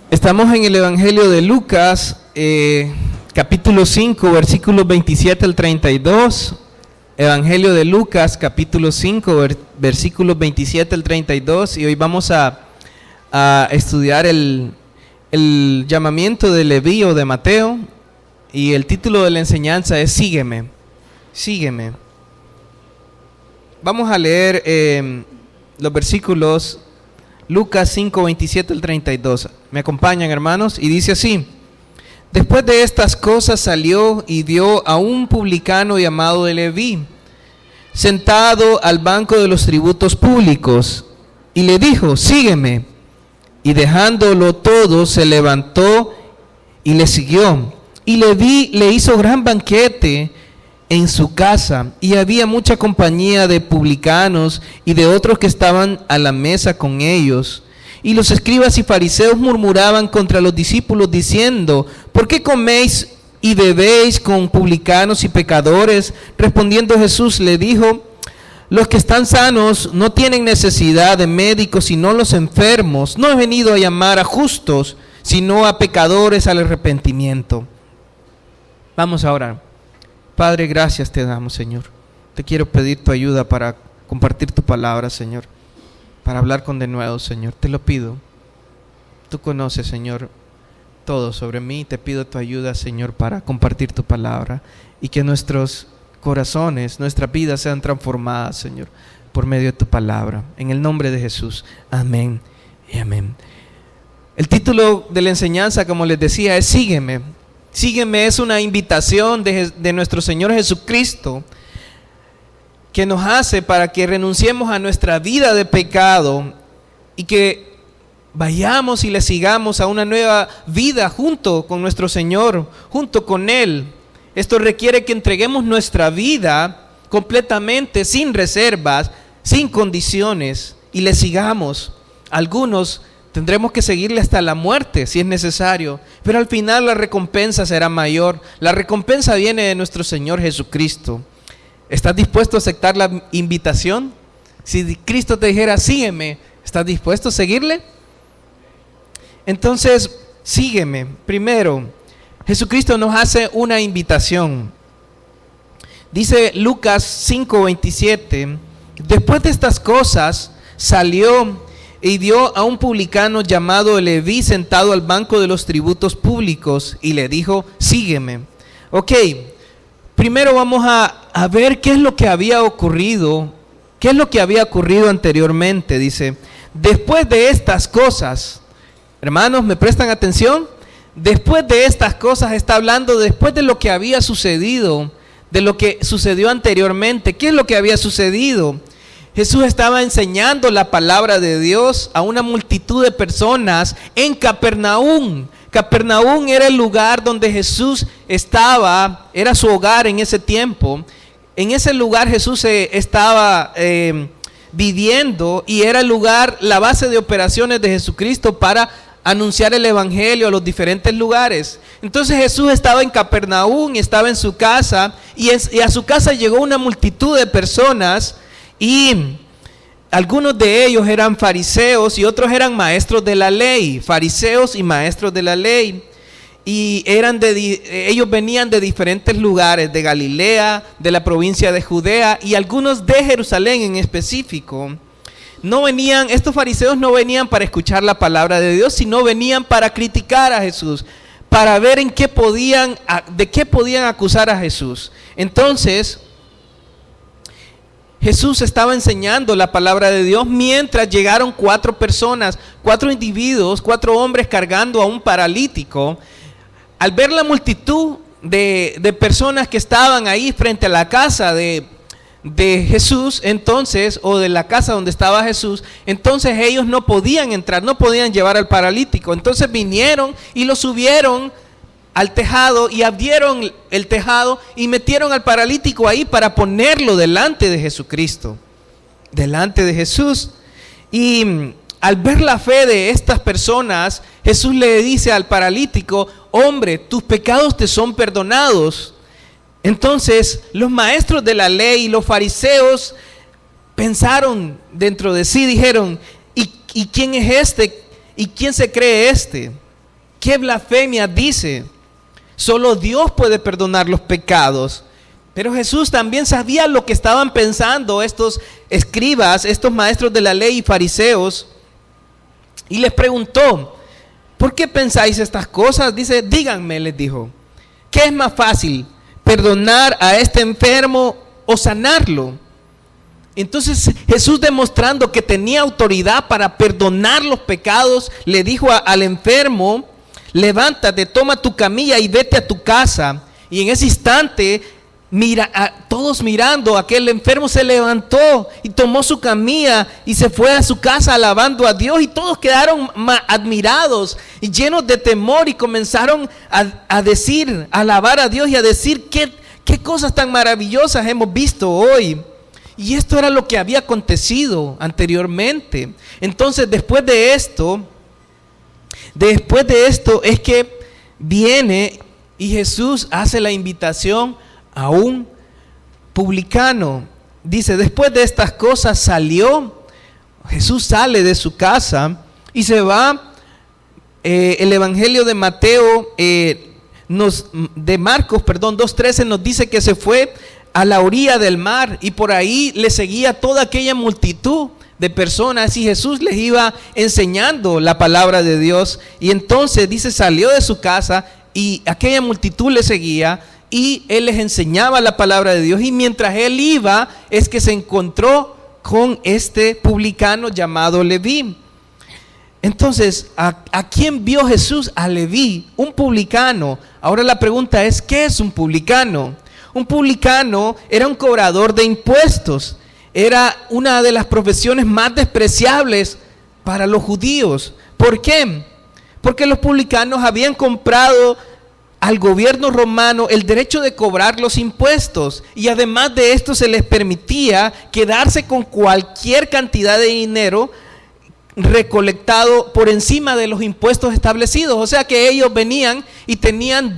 Estamos en el Evangelio de Lucas, capítulo 5, versículos 27 al 32. Evangelio de Lucas, capítulo 5, versículos 27 al 32. Y hoy vamos a estudiar el llamamiento de Leví o de Mateo. Y el título de la enseñanza es Sígueme, sígueme. Vamos a leer los versículos Lucas 5, 27 al 32. ¿Me acompañan, hermanos? Y dice así: Después de estas cosas salió y vio a un publicano llamado Leví, sentado al banco de los tributos públicos, y le dijo: Sígueme. Y dejándolo todo, se levantó y le siguió. Y Leví le hizo gran banquete en su casa, y había mucha compañía de publicanos y de otros que estaban a la mesa con ellos. Y los escribas y fariseos murmuraban contra los discípulos diciendo: ¿por qué coméis y bebéis con publicanos y pecadores? Respondiendo Jesús le dijo: los que están sanos no tienen necesidad de médicos, sino los enfermos. No he venido a llamar a justos, sino a pecadores al arrepentimiento. Vamos a orar. Padre, gracias te damos, Señor. Te quiero pedir tu ayuda para compartir tu palabra, Señor, para hablar con denuedo, Señor. Te lo pido. Tú conoces, Señor, todo sobre mí. Te pido tu ayuda, Señor, para compartir tu palabra y que nuestros corazones, nuestras vidas sean transformadas, Señor, por medio de tu palabra. En el nombre de Jesús. Amén y amén. El título de la enseñanza, como les decía, es Sígueme. Sígueme es una invitación de nuestro Señor Jesucristo que nos hace para que renunciemos a nuestra vida de pecado y que vayamos y le sigamos a una nueva vida junto con nuestro Señor, junto con Él. Esto requiere que entreguemos nuestra vida completamente, sin reservas, sin condiciones, y le sigamos. Algunos tendremos que seguirle hasta la muerte si es necesario, pero al final la recompensa será mayor. La recompensa viene de nuestro Señor Jesucristo. ¿Estás dispuesto a aceptar la invitación? Si Cristo te dijera: sígueme, ¿estás dispuesto a seguirle? Entonces, sígueme. Primero, Jesucristo nos hace una invitación. Dice Lucas 5:27, después de estas cosas salió y vio a un publicano llamado Leví sentado al banco de los tributos públicos y le dijo: sígueme. Ok, primero vamos a ver qué es lo que había ocurrido, qué es lo que había ocurrido anteriormente. Dice, después de estas cosas, hermanos, ¿me prestan atención? Después de estas cosas está hablando después de lo que había sucedido, de lo que sucedió anteriormente. ¿Qué es lo que había sucedido? Jesús estaba enseñando la palabra de Dios a una multitud de personas en Capernaum. Capernaum era el lugar donde Jesús estaba, era su hogar en ese tiempo. En ese lugar Jesús estaba viviendo, y era el lugar, la base de operaciones de Jesucristo para anunciar el evangelio a los diferentes lugares. Entonces Jesús estaba en Capernaum, estaba en su casa, y a su casa llegó una multitud de personas. Y algunos de ellos eran fariseos y otros eran maestros de la ley, fariseos y maestros de la ley. Y ellos venían de diferentes lugares, de Galilea, de la provincia de Judea y algunos de Jerusalén en específico. Estos fariseos no venían para escuchar la palabra de Dios, sino venían para criticar a Jesús, para ver de qué podían acusar a Jesús. Entonces, Jesús estaba enseñando la palabra de Dios mientras llegaron 4 personas, 4 individuos, 4 hombres cargando a un paralítico. Al ver la multitud de personas que estaban ahí frente a la casa de Jesús, entonces, o de la casa donde estaba Jesús, entonces ellos no podían entrar, no podían llevar al paralítico. Entonces vinieron y lo subieron al tejado y abrieron el tejado y metieron al paralítico ahí para ponerlo delante de Jesucristo, delante de Jesús. Y al ver la fe de estas personas, Jesús le dice al paralítico: hombre, tus pecados te son perdonados. Entonces los maestros de la ley y los fariseos pensaron dentro de sí, dijeron: ¿y quién es este? ¿Y quién se cree este? ¿qué blasfemia dice? Solo Dios puede perdonar los pecados. Pero Jesús también sabía lo que estaban pensando estos escribas, estos maestros de la ley y fariseos. Y les preguntó, ¿por qué pensáis estas cosas? Dice, díganme, les dijo, ¿qué es más fácil? ¿Perdonar a este enfermo o sanarlo? Entonces Jesús, demostrando que tenía autoridad para perdonar los pecados, le dijo al enfermo, levántate, toma tu camilla y vete a tu casa. Y en ese instante, todos mirando, aquel enfermo se levantó y tomó su camilla y se fue a su casa alabando a Dios, y todos quedaron admirados y llenos de temor y comenzaron a decir, a alabar a Dios y a decir qué cosas tan maravillosas hemos visto hoy. Y esto era lo que había acontecido anteriormente. Entonces después de esto es que viene y Jesús hace la invitación a un publicano. Dice, después de estas cosas Jesús sale de su casa y se va. El Evangelio de Marcos 2:13 nos dice que se fue a la orilla del mar y por ahí le seguía toda aquella multitud de personas y Jesús les iba enseñando la palabra de Dios. Y entonces dice, salió de su casa y aquella multitud le seguía y él les enseñaba la palabra de Dios. Y mientras él iba, es que se encontró con este publicano llamado Leví. Entonces, ¿a quién vio Jesús? A Leví, un publicano. Ahora la pregunta es, ¿qué es un publicano? Un publicano era un cobrador de impuestos. Era una de las profesiones más despreciables para los judíos. ¿Por qué? Porque los publicanos habían comprado al gobierno romano el derecho de cobrar los impuestos, y además de esto se les permitía quedarse con cualquier cantidad de dinero recolectado por encima de los impuestos establecidos. O sea que ellos venían y tenían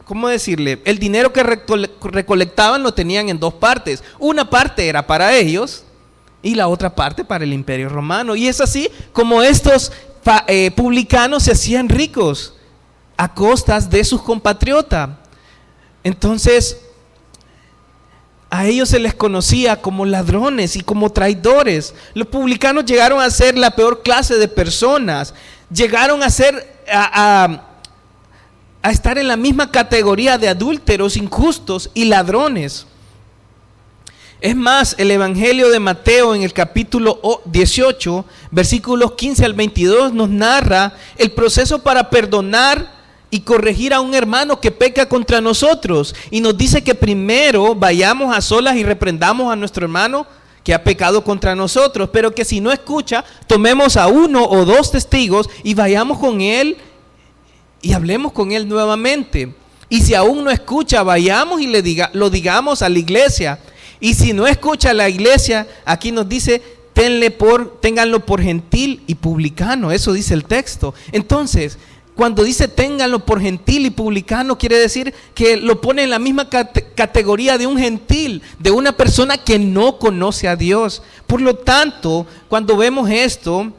¿cómo decirle? El dinero que recolectaban lo tenían en dos partes. Una parte era para ellos y la otra parte para el Imperio Romano. Y es así como estos publicanos se hacían ricos a costas de sus compatriotas. Entonces, a ellos se les conocía como ladrones y como traidores. Los publicanos llegaron a ser la peor clase de personas. Llegaron a ser a estar en la misma categoría de adúlteros, injustos y ladrones. Es más, el Evangelio de Mateo en el capítulo 18, versículos 15 al 22 nos narra el proceso para perdonar y corregir a un hermano que peca contra nosotros. Y nos dice que primero vayamos a solas y reprendamos a nuestro hermano que ha pecado contra nosotros, pero que si no escucha, tomemos a 1 o 2 testigos y vayamos con él y hablemos con él nuevamente. Y si aún no escucha, vayamos y lo digamos a la iglesia. Y si no escucha a la iglesia, aquí nos dice, ténganlo por gentil y publicano. Eso dice el texto. Entonces, cuando dice ténganlo por gentil y publicano, quiere decir que lo pone en la misma categoría de un gentil, de una persona que no conoce a Dios. Por lo tanto, cuando vemos esto,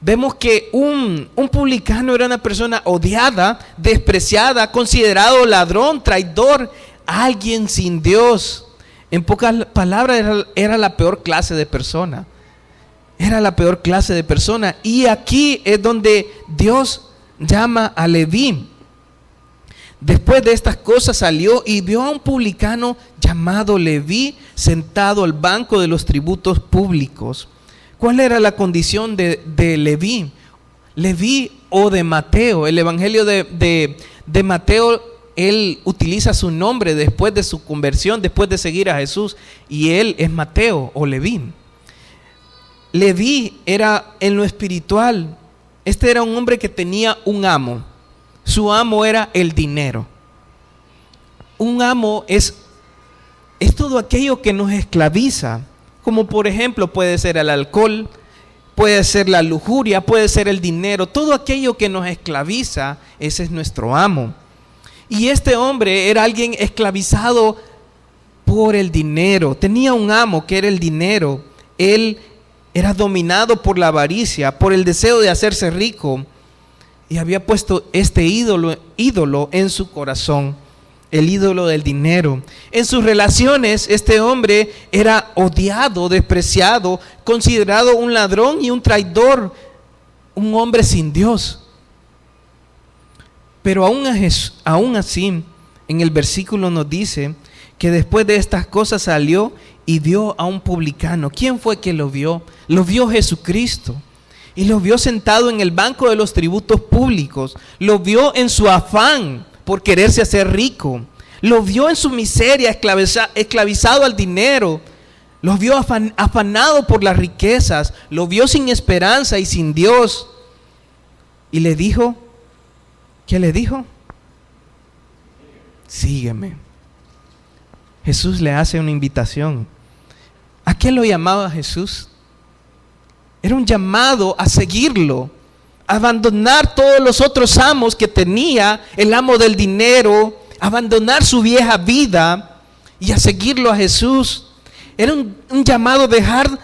vemos que un publicano era una persona odiada, despreciada, considerado ladrón, traidor, alguien sin Dios. En pocas palabras, era la peor clase de persona. Era la peor clase de persona. Y aquí es donde Dios llama a Leví. Después de estas cosas salió y vio a un publicano llamado Leví sentado al banco de los tributos públicos. ¿Cuál era la condición de Leví? Leví o de Mateo. El Evangelio de Mateo, él utiliza su nombre después de su conversión, después de seguir a Jesús, y él es Mateo o Leví. Leví era en lo espiritual. Este era un hombre que tenía un amo. Su amo era el dinero. Un amo es todo aquello que nos esclaviza, como por ejemplo puede ser el alcohol, puede ser la lujuria, puede ser el dinero. Todo aquello que nos esclaviza, ese es nuestro amo. Y este hombre era alguien esclavizado por el dinero. Tenía un amo que era el dinero. Él era dominado por la avaricia, por el deseo de hacerse rico. y había puesto este ídolo en su corazón, el ídolo del dinero. En sus relaciones, este hombre era odiado, despreciado, considerado un ladrón y un traidor, un hombre sin Dios. Pero aún así, en el versículo nos dice que después de estas cosas salió y vio a un publicano. ¿Quién fue que lo vio? Lo vio Jesucristo. Y lo vio sentado en el banco de los tributos públicos. Lo vio en su afán por quererse hacer rico. Lo vio en su miseria, esclavizado al dinero. Lo vio afanado por las riquezas. Lo vio sin esperanza y sin Dios. Y le dijo, ¿qué le dijo? Sígueme. Jesús le hace una invitación. ¿A qué lo llamaba Jesús? Era un llamado a seguirlo, a abandonar todos los otros amos que tenía, el amo del dinero, abandonar su vieja vida y a seguirlo a Jesús. Era un llamado a dejar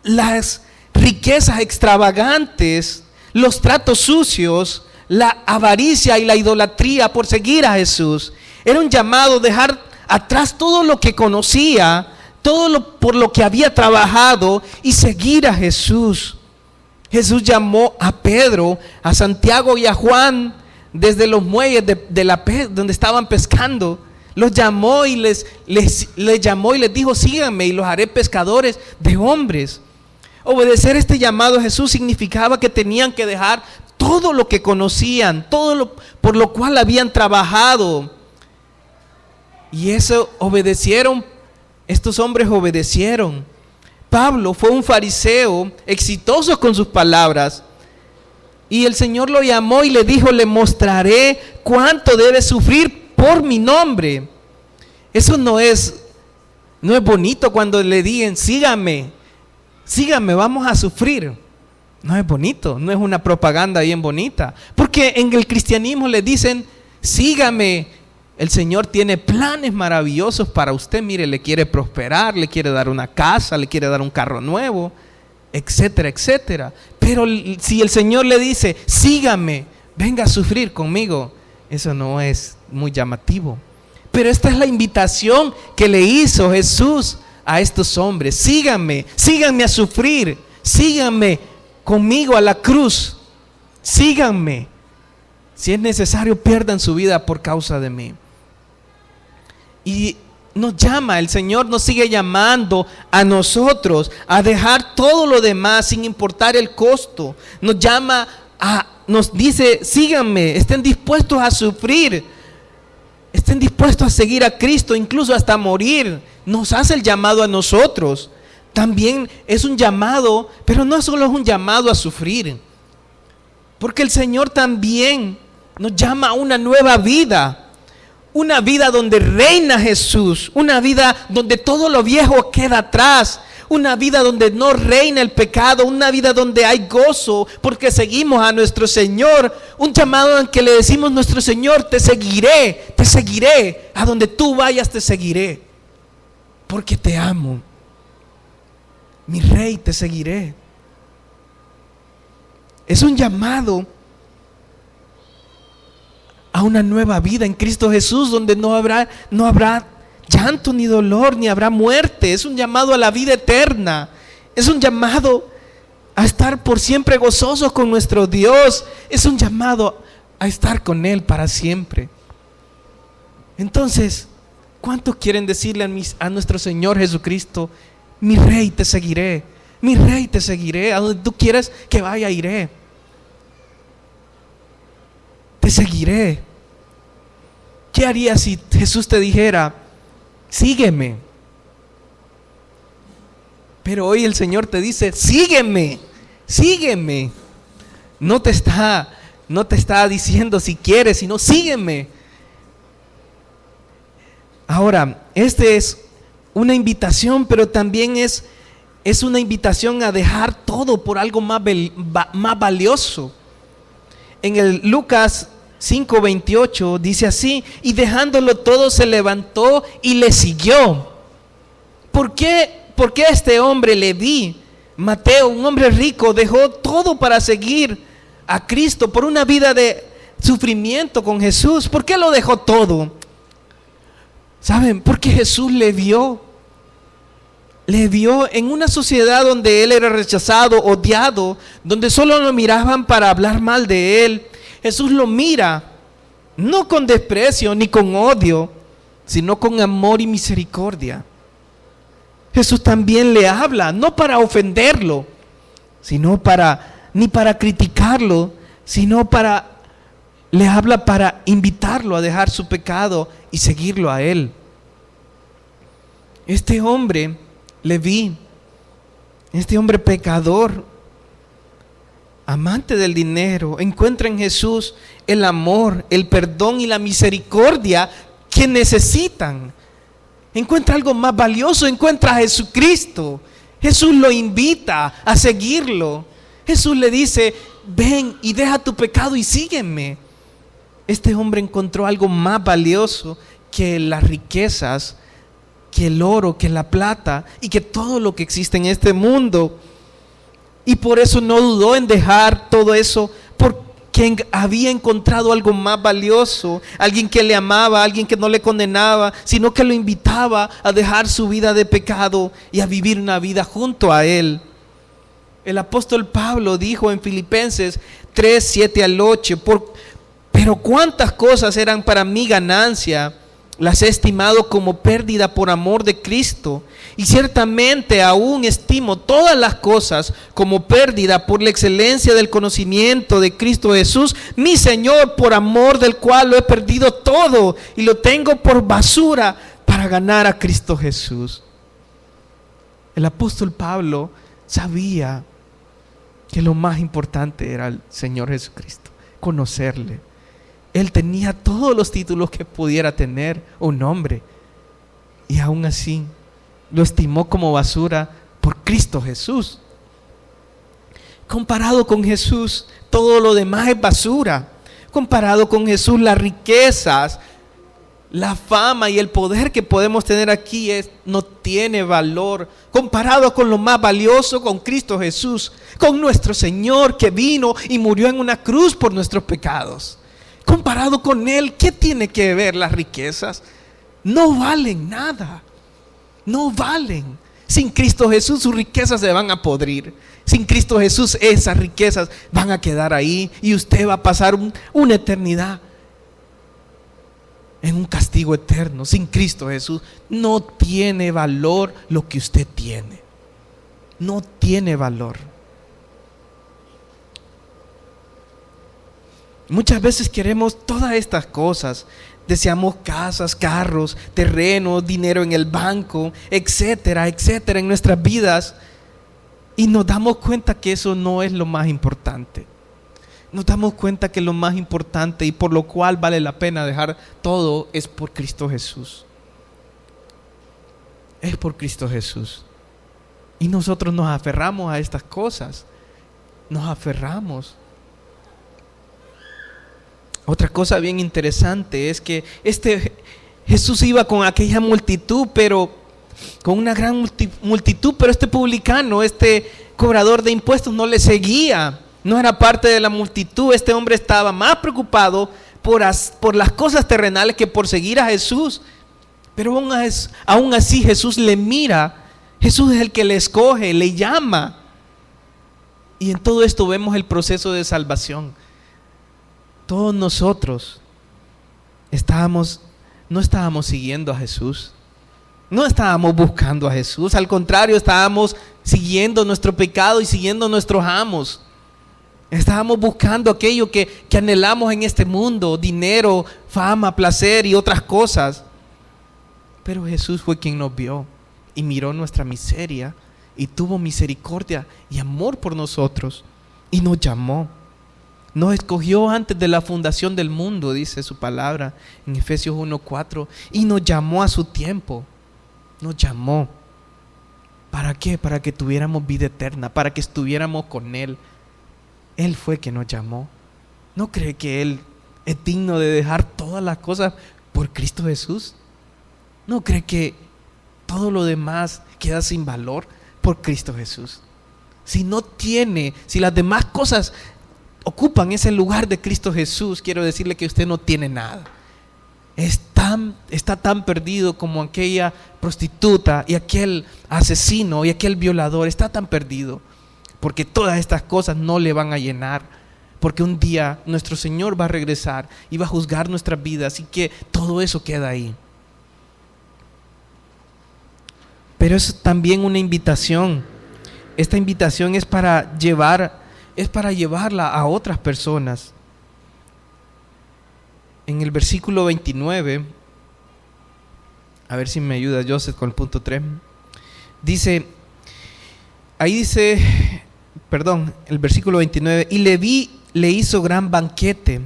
las riquezas extravagantes, los tratos sucios, la avaricia y la idolatría por seguir a Jesús. Era un llamado a dejar atrás todo lo que conocía, por lo que había trabajado y seguir a Jesús. Jesús llamó a Pedro, a Santiago y a Juan desde los muelles donde estaban pescando. Los llamó y les llamó y les dijo, síganme y los haré pescadores de hombres. Obedecer este llamado a Jesús significaba que tenían que dejar todo lo que conocían, por lo cual habían trabajado. Y eso obedecieron. Estos hombres obedecieron. Pablo fue un fariseo exitoso con sus palabras. Y el Señor lo llamó y le dijo, le mostraré cuánto debe sufrir por mi nombre. Eso no es bonito cuando le digan, sígame, vamos a sufrir. No es bonito, no es una propaganda bien bonita. Porque en el cristianismo le dicen, sígame. El Señor tiene planes maravillosos para usted. Mire, le quiere prosperar, le quiere dar una casa, le quiere dar un carro nuevo, etcétera, etcétera. Pero si el Señor le dice, sígame, venga a sufrir conmigo, eso no es muy llamativo. Pero esta es la invitación que le hizo Jesús a estos hombres. Síganme a sufrir, síganme conmigo a la cruz, síganme. Si es necesario, pierdan su vida por causa de mí. Y nos llama, el Señor nos sigue llamando a nosotros a dejar todo lo demás sin importar el costo. Nos dice, síganme, estén dispuestos a sufrir, estén dispuestos a seguir a Cristo, incluso hasta morir. Nos hace el llamado a nosotros. También es un llamado, pero no solo es un llamado a sufrir, porque el Señor también nos llama a una nueva vida. Una vida donde reina Jesús, una vida donde todo lo viejo queda atrás, una vida donde no reina el pecado, una vida donde hay gozo porque seguimos a nuestro Señor, un llamado en que le decimos, nuestro Señor, te seguiré, a donde tú vayas te seguiré, porque te amo, mi Rey, te seguiré. Es un llamado a una nueva vida en Cristo Jesús, donde no habrá llanto ni dolor, ni habrá muerte. Es un llamado a la vida eterna. Es un llamado a estar por siempre gozosos con nuestro Dios. Es un llamado a estar con Él para siempre. Entonces, ¿cuántos quieren decirle a nuestro Señor Jesucristo, mi Rey, te seguiré, mi Rey, te seguiré, a donde tú quieras que vaya, iré? Te seguiré. ¿Qué harías si Jesús te dijera, sígueme? Pero hoy el Señor te dice, sígueme. No te está diciendo si quieres, sino sígueme. Ahora, este es una invitación, pero también es una invitación a dejar todo por algo más valioso. En el Lucas 5:28 dice así, y dejándolo todo se levantó y le siguió. ¿Por qué este hombre Leví, Mateo, un hombre rico, dejó todo para seguir a Cristo por una vida de sufrimiento con Jesús. ¿Por qué lo dejó todo? ¿Saben? Porque Jesús le vio en una sociedad donde él era rechazado, odiado, donde solo lo miraban para hablar mal de él. Jesús lo mira, no con desprecio ni con odio, sino con amor y misericordia. Jesús también le habla, no para ofenderlo, ni para criticarlo, le habla para invitarlo a dejar su pecado y seguirlo a él. Este hombre, Leví, este hombre pecador, amante del dinero, encuentra en Jesús el amor, el perdón y la misericordia que necesitan. Encuentra algo más valioso, encuentra a Jesucristo. Jesús lo invita a seguirlo. Jesús le dice: ven y deja tu pecado y sígueme. Este hombre encontró algo más valioso que las riquezas, que el oro, que la plata y que todo lo que existe en este mundo. Y por eso no dudó en dejar todo eso, porque había encontrado algo más valioso, alguien que le amaba, alguien que no le condenaba, sino que lo invitaba a dejar su vida de pecado y a vivir una vida junto a él. El apóstol Pablo dijo en Filipenses 3, 7 al 8, pero cuántas cosas eran para mí ganancia, las he estimado como pérdida por amor de Cristo, y ciertamente aún estimo todas las cosas como pérdida por la excelencia del conocimiento de Cristo Jesús, mi Señor, por amor del cual lo he perdido todo y lo tengo por basura para ganar a Cristo Jesús. El apóstol Pablo sabía que lo más importante era el Señor Jesucristo, conocerle. Él tenía todos los títulos que pudiera tener un hombre, y aún así lo estimó como basura por Cristo Jesús. Comparado con Jesús, todo lo demás es basura. Comparado con Jesús, las riquezas, la fama y el poder que podemos tener aquí no tiene valor comparado con lo más valioso, con Cristo Jesús, con nuestro Señor que vino y murió en una cruz por nuestros pecados. Comparado con Él, ¿qué tiene que ver las riquezas? No valen nada. No valen. Sin Cristo Jesús sus riquezas se van a podrir. Sin Cristo Jesús esas riquezas van a quedar ahí y usted va a pasar una eternidad en un castigo eterno. Sin Cristo Jesús no tiene valor lo que usted tiene. No tiene valor. Muchas veces queremos todas estas cosas. Deseamos casas, carros, terrenos, dinero en el banco, etcétera, etcétera, en nuestras vidas. Y nos damos cuenta que eso no es lo más importante. Nos damos cuenta que lo más importante y por lo cual vale la pena dejar todo es por Cristo Jesús. Es por Cristo Jesús. Y nosotros nos aferramos a estas cosas. Nos aferramos. Otra cosa bien interesante es que Jesús iba con aquella multitud, pero con una gran multitud, pero este publicano, este cobrador de impuestos no le seguía, no era parte de la multitud. Este hombre estaba más preocupado por las cosas terrenales que por seguir a Jesús. Pero aún así Jesús le mira, Jesús es el que le escoge, le llama. Y en todo esto vemos el proceso de salvación. Todos nosotros no estábamos siguiendo a Jesús, no estábamos buscando a Jesús, al contrario, estábamos siguiendo nuestro pecado y siguiendo nuestros amos. Estábamos buscando aquello que anhelamos en este mundo: dinero, fama, placer y otras cosas. Pero Jesús fue quien nos vio y miró nuestra miseria y tuvo misericordia y amor por nosotros y nos llamó. Nos escogió antes de la fundación del mundo, dice su palabra en Efesios 1:4, y nos llamó a su tiempo. Nos llamó. ¿Para qué? Para que tuviéramos vida eterna, para que estuviéramos con Él. Él fue quien nos llamó. ¿No cree que Él es digno de dejar todas las cosas por Cristo Jesús? ¿No cree que todo lo demás queda sin valor por Cristo Jesús? Si las demás cosas ocupan ese lugar de Cristo Jesús, quiero decirle que usted no tiene nada. Está tan perdido como aquella prostituta y aquel asesino y aquel violador. Está tan perdido porque todas estas cosas no le van a llenar, porque un día nuestro Señor va a regresar y va a juzgar nuestras vidas, y que todo eso queda ahí. Pero es también una invitación. Esta invitación es para llevarla a otras personas. En el versículo 29, a ver si me ayuda Joseph con el punto 3, el versículo 29, y Leví le hizo gran banquete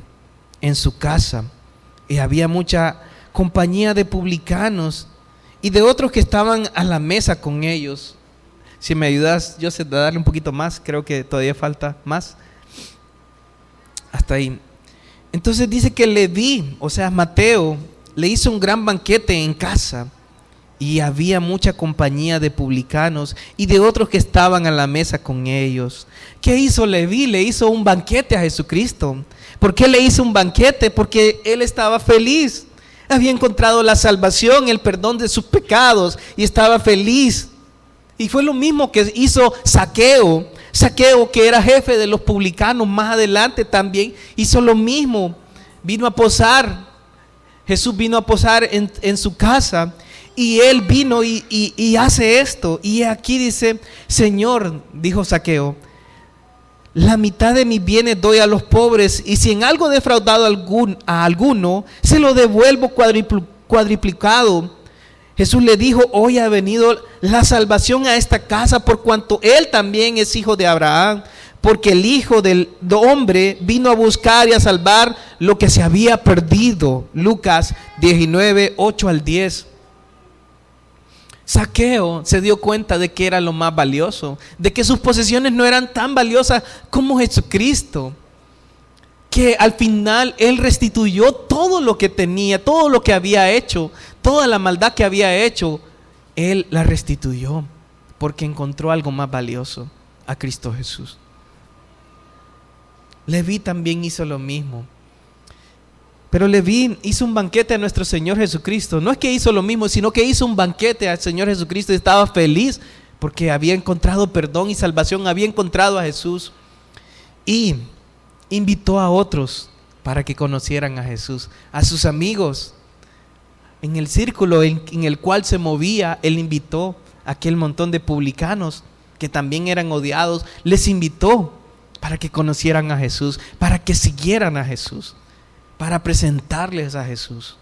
en su casa, y había mucha compañía de publicanos y de otros que estaban a la mesa con ellos. Si me ayudas, Joseph, a darle un poquito más, creo que todavía falta más. Hasta ahí. Entonces dice que Leví, o sea Mateo, le hizo un gran banquete en casa, y había mucha compañía de publicanos y de otros que estaban a la mesa con ellos. ¿Qué hizo Leví? Le hizo un banquete a Jesucristo. ¿Por qué le hizo un banquete? Porque él estaba feliz. Había encontrado la salvación, el perdón de sus pecados, y estaba feliz. Y fue lo mismo que hizo Zaqueo. Zaqueo, que era jefe de los publicanos, más adelante también hizo lo mismo. Jesús vino a posar en su casa, y él vino y hace esto. Y aquí dice: Señor, dijo Zaqueo, la mitad de mis bienes doy a los pobres, y si en algo he defraudado a alguno, se lo devuelvo cuadriplicado. Jesús le dijo: hoy ha venido la salvación a esta casa, por cuanto él también es hijo de Abraham, porque el Hijo del Hombre vino a buscar y a salvar lo que se había perdido. Lucas 19, 8 al 10. Zaqueo se dio cuenta de que era lo más valioso, de que sus posesiones no eran tan valiosas como Jesucristo, que al final él restituyó todo lo que tenía, todo lo que había hecho, toda la maldad que había hecho, él la restituyó, porque encontró algo más valioso: a Cristo Jesús. Leví también hizo lo mismo. Pero Leví hizo un banquete a nuestro Señor Jesucristo. No es que hizo lo mismo, sino que hizo un banquete al Señor Jesucristo, y estaba feliz porque había encontrado perdón y salvación, había encontrado a Jesús, y invitó a otros para que conocieran a Jesús, a sus amigos. En el círculo en el cual se movía, él invitó a aquel montón de publicanos que también eran odiados, les invitó para que conocieran a Jesús, para que siguieran a Jesús, para presentarles a Jesús.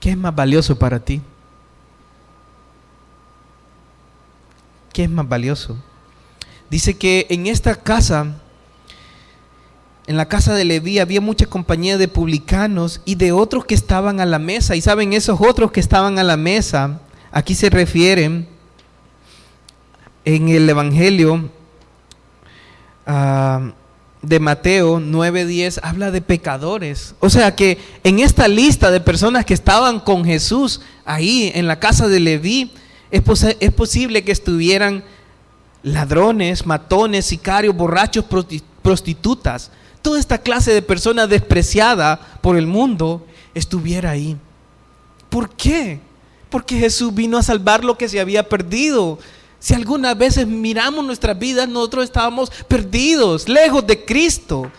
¿Qué es más valioso para ti? ¿Qué es más valioso? Dice que en esta casa, en la casa de Leví, había mucha compañía de publicanos y de otros que estaban a la mesa. Y saben, esos otros que estaban a la mesa, aquí se refieren en el Evangelio de Mateo 9:10, habla de pecadores. O sea que en esta lista de personas que estaban con Jesús ahí en la casa de Leví, es posible que estuvieran ladrones, matones, sicarios, borrachos, prostitutas. Toda esta clase de personas despreciada por el mundo estuviera ahí. ¿Por qué? Porque Jesús vino a salvar lo que se había perdido. Si algunas veces miramos nuestras vidas, nosotros estábamos perdidos, lejos de Cristo,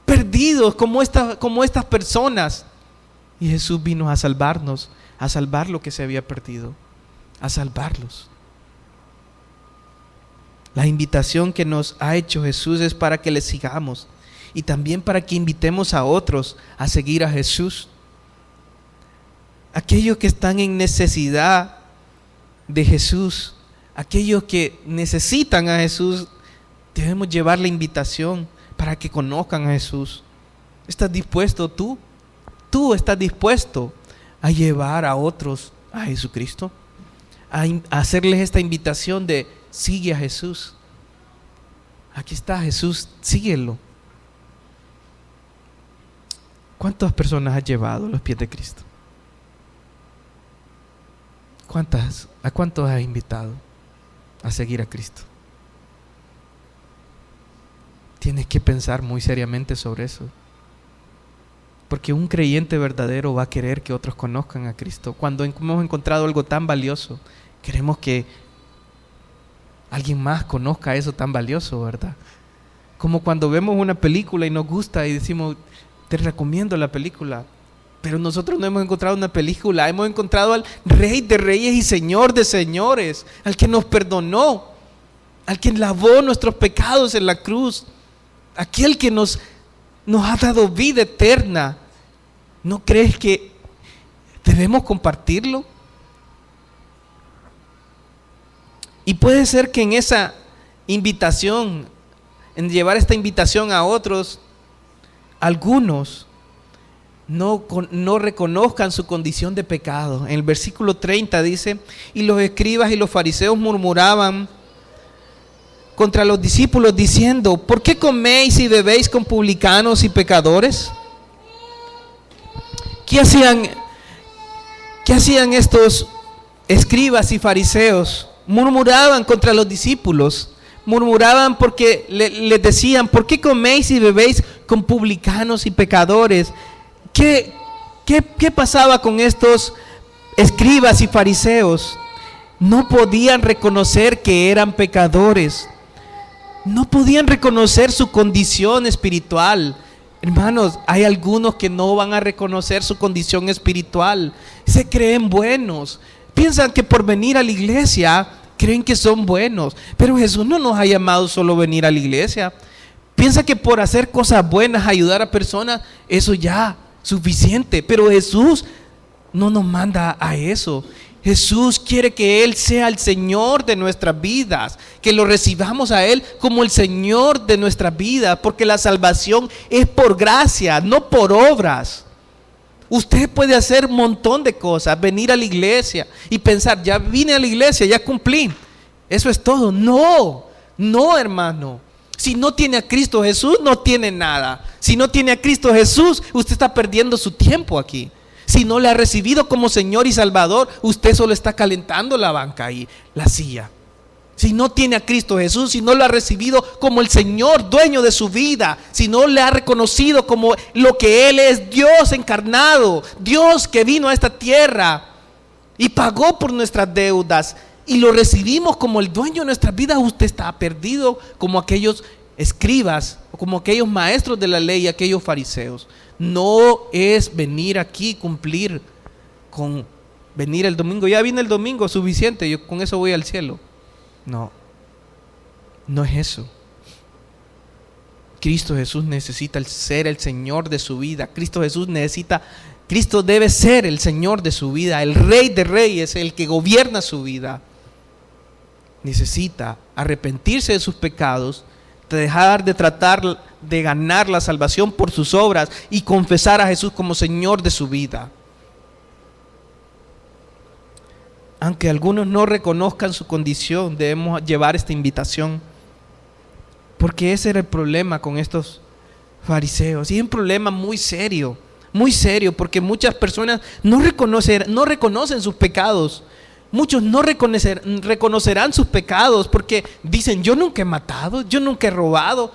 perdidos como estas personas. Y Jesús vino a salvarnos, a salvar lo que se había perdido, a salvarlos. La invitación que nos ha hecho Jesús es para que le sigamos, y también para que invitemos a otros a seguir a Jesús. Aquellos que están en necesidad de Jesús, aquellos que necesitan a Jesús, debemos llevar la invitación para que conozcan a Jesús. ¿Estás dispuesto tú? ¿Tú estás dispuesto a llevar a otros a Jesucristo? A hacerles esta invitación de: sigue a Jesús. Aquí está Jesús, síguelo. ¿Cuántas personas has llevado a los pies de Cristo? ¿A cuántos has invitado a seguir a Cristo? tienes que pensar muy seriamente sobre eso. Porque un creyente verdadero va a querer que otros conozcan a Cristo. Cuando hemos encontrado algo tan valioso, queremos que alguien más conozca eso tan valioso, ¿verdad? Como cuando vemos una película y nos gusta y decimos, te recomiendo la película. Pero nosotros no hemos encontrado una película, hemos encontrado al Rey de Reyes y Señor de Señores, al que nos perdonó, al que lavó nuestros pecados en la cruz, aquel que nos ha dado vida eterna. ¿No crees que debemos compartirlo? Y puede ser que en esa invitación, en llevar esta invitación a otros, algunos no reconozcan su condición de pecado. En el versículo 30 dice: y los escribas y los fariseos murmuraban contra los discípulos diciendo: ¿por qué coméis y bebéis con publicanos y pecadores? ¿Qué hacían estos escribas y fariseos? Murmuraban contra los discípulos. Murmuraban porque les decían: ¿por qué coméis y bebéis con publicanos y pecadores? ¿Qué pasaba con estos escribas y fariseos? No podían reconocer que eran pecadores. No podían reconocer su condición espiritual. Hermanos, hay algunos que no van a reconocer su condición espiritual. Se creen buenos. Piensan que por venir a la iglesia creen que son buenos. Pero Jesús no nos ha llamado solo a venir a la iglesia. Piensa que por hacer cosas buenas, ayudar a personas, eso ya suficiente. Pero Jesús no nos manda a eso. Jesús quiere que Él sea el Señor de nuestras vidas, que lo recibamos a Él como el Señor de nuestras vidas, porque la salvación es por gracia, no por obras. Usted puede hacer un montón de cosas, venir a la iglesia y pensar: ya vine a la iglesia, ya cumplí, eso es todo. No, hermano. Si no tiene a Cristo Jesús, no tiene nada. Si no tiene a Cristo Jesús, usted está perdiendo su tiempo aquí. Si no le ha recibido como Señor y Salvador, usted solo está calentando la banca y la silla. Si no tiene a Cristo Jesús, si no lo ha recibido como el Señor, dueño de su vida, si no le ha reconocido como lo que Él es, Dios encarnado, Dios que vino a esta tierra y pagó por nuestras deudas, y lo recibimos como el dueño de nuestras vidas, usted está perdido como aquellos escribas o como aquellos maestros de la ley y aquellos fariseos. No es venir aquí, cumplir con venir el domingo. Ya vine el domingo, suficiente, yo con eso voy al cielo. No es eso. Cristo Jesús necesita ser el Señor de su vida. Cristo debe ser el Señor de su vida, el Rey de Reyes, el que gobierna su vida. Necesita arrepentirse de sus pecados, dejar de tratar de ganar la salvación por sus obras y confesar a Jesús como Señor de su vida. Aunque algunos no reconozcan su condición, debemos llevar esta invitación, porque ese era el problema con estos fariseos, y es un problema muy serio, porque muchas personas no reconocen sus pecados. Muchos no reconocerán sus pecados porque dicen: yo nunca he matado, yo nunca he robado,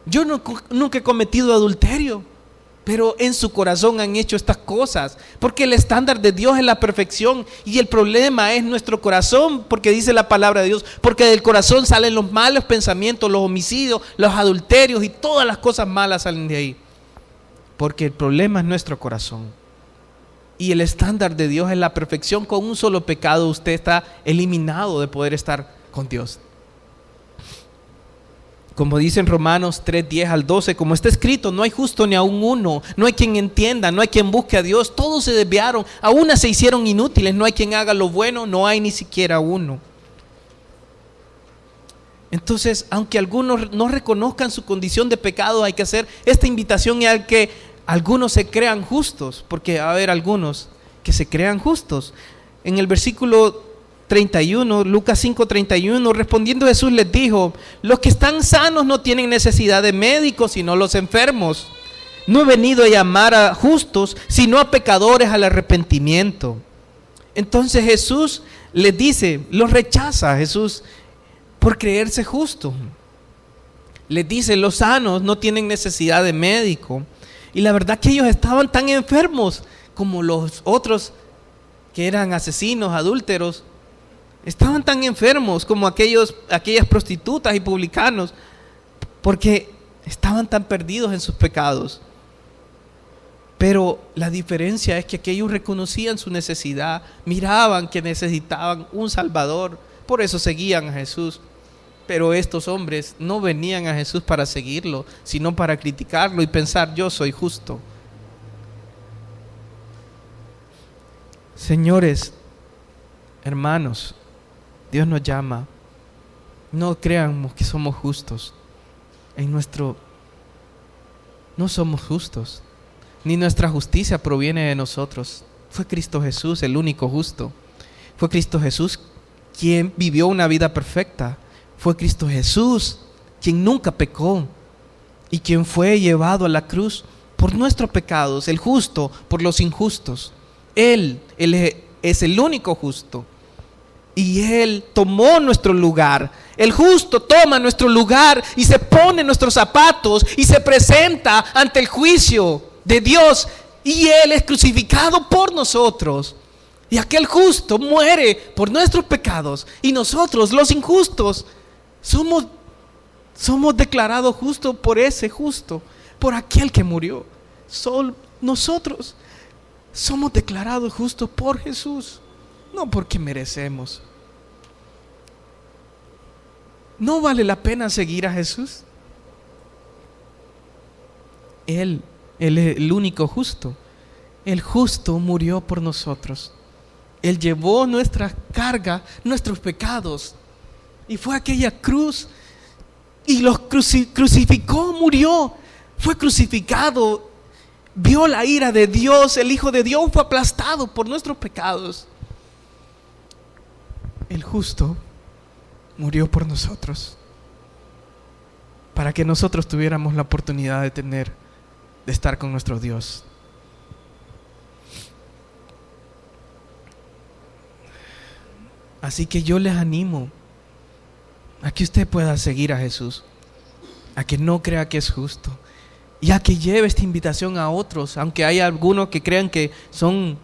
yo nunca he cometido adulterio. Pero en su corazón han hecho estas cosas, porque el estándar de Dios es la perfección, y el problema es nuestro corazón, porque dice la palabra de Dios: porque del corazón salen los malos pensamientos, los homicidios, los adulterios, y todas las cosas malas salen de ahí. Porque el problema es nuestro corazón. Y el estándar de Dios es la perfección. Con un solo pecado usted está eliminado de poder estar con Dios. Como dice en Romanos 3:10 al 12, como está escrito: no hay justo ni aun uno, no hay quien entienda, no hay quien busque a Dios, todos se desviaron, a una se hicieron inútiles, no hay quien haga lo bueno, no hay ni siquiera uno. Entonces, aunque algunos no reconozcan su condición de pecado, hay que hacer esta invitación, y al que algunos se crean justos, porque va a haber algunos que se crean justos. En el versículo 31, Lucas 5:31, respondiendo Jesús les dijo: los que están sanos no tienen necesidad de médicos, sino los enfermos. No he venido a llamar a justos, sino a pecadores al arrepentimiento. Entonces Jesús les dice, los rechaza Jesús por creerse justo. les dice, los sanos no tienen necesidad de médico. Y la verdad que ellos estaban tan enfermos como los otros que eran asesinos, adúlteros. Estaban tan enfermos como aquellas prostitutas y publicanos, porque estaban tan perdidos en sus pecados. Pero la diferencia es que aquellos reconocían su necesidad, miraban que necesitaban un Salvador, por eso seguían a Jesús. Pero estos hombres no venían a Jesús para seguirlo, sino para criticarlo y pensar, yo soy justo. Señores, hermanos, Dios nos llama. No creamos que somos justos. No somos justos. Ni nuestra justicia proviene de nosotros. Fue Cristo Jesús el único justo. Fue Cristo Jesús quien vivió una vida perfecta. Fue Cristo Jesús quien nunca pecó y quien fue llevado a la cruz por nuestros pecados, el justo por los injustos. Él es el único justo y Él tomó nuestro lugar. El justo toma nuestro lugar y se pone en nuestros zapatos y se presenta ante el juicio de Dios, y Él es crucificado por nosotros. Y aquel justo muere por nuestros pecados, y nosotros, los injustos, somos declarados justos por ese justo, por aquel que murió. Solo nosotros somos declarados justos por Jesús, no porque merecemos. ¿No vale la pena seguir a Jesús? Él es el único justo. El justo murió por nosotros. Él llevó nuestra carga, nuestros pecados, y fue a aquella cruz y los crucificó, murió, fue crucificado, vio la ira de Dios. El Hijo de Dios fue aplastado por nuestros pecados. El justo murió por nosotros, para que nosotros tuviéramos la oportunidad de estar con nuestro Dios. Así que yo les animo a que usted pueda seguir a Jesús, a que no crea que es justo, y a que lleve esta invitación a otros, aunque hay algunos que crean que son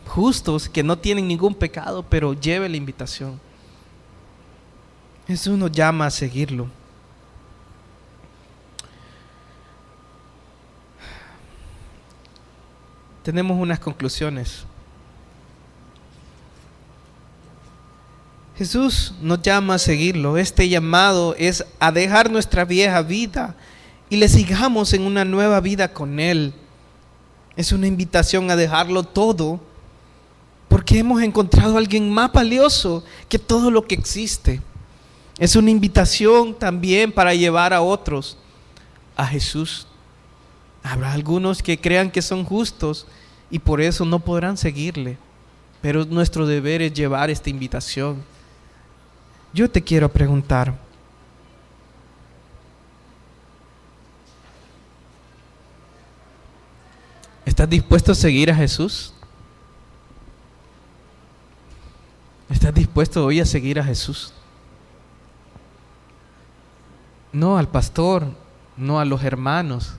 justos, que no tienen ningún pecado, pero lleve la invitación. Jesús nos llama a seguirlo. Tenemos unas conclusiones. Jesús nos llama a seguirlo. Este llamado es a dejar nuestra vieja vida y le sigamos en una nueva vida con Él. Es una invitación a dejarlo todo, porque hemos encontrado a alguien más valioso que todo lo que existe. Es una invitación también para llevar a otros a Jesús. Habrá algunos que crean que son justos y por eso no podrán seguirle, pero nuestro deber es llevar esta invitación. Yo te quiero preguntar, ¿estás dispuesto a seguir a Jesús? ¿Estás dispuesto hoy a seguir a Jesús? No al pastor, no a los hermanos.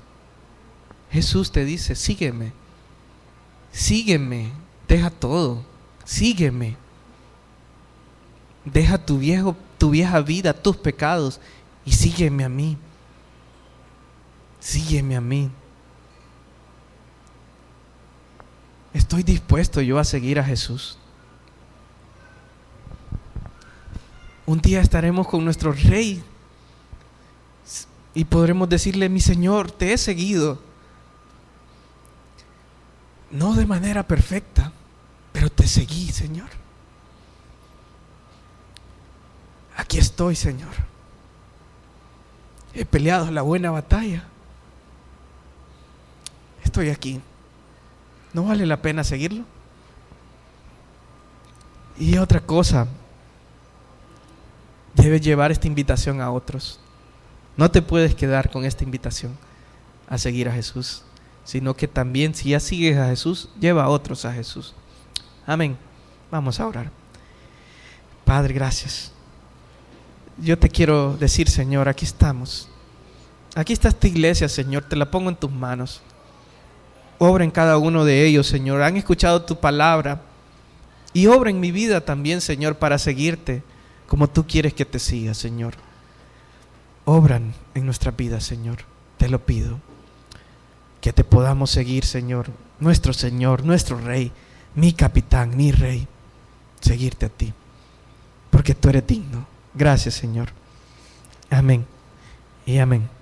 Jesús te dice, sígueme, deja todo, sígueme. Deja tu vieja vida, tus pecados, y sígueme a mí. Sígueme a mí. Estoy dispuesto yo a seguir a Jesús. Un día estaremos con nuestro Rey y podremos decirle, mi Señor, te he seguido. No de manera perfecta, pero te seguí, Señor. Aquí estoy, Señor. He peleado la buena batalla. Estoy aquí. ¿No vale la pena seguirlo? Y otra cosa, debes llevar esta invitación a otros. No te puedes quedar con esta invitación a seguir a Jesús, sino que también, si ya sigues a Jesús, lleva a otros a Jesús. Amén. Vamos a orar. Padre, gracias. yo te quiero decir, Señor, aquí estamos. Aquí está esta iglesia, Señor, te la pongo en tus manos. Obra en cada uno de ellos, Señor. Han escuchado tu palabra y obra en mi vida también, Señor, para seguirte como tú quieres que te siga, Señor. Obran en nuestra vida, Señor. Te lo pido. Que te podamos seguir, Señor, nuestro Rey, mi capitán, mi Rey. Seguirte a ti, porque tú eres digno. Gracias, Señor. Amén y amén.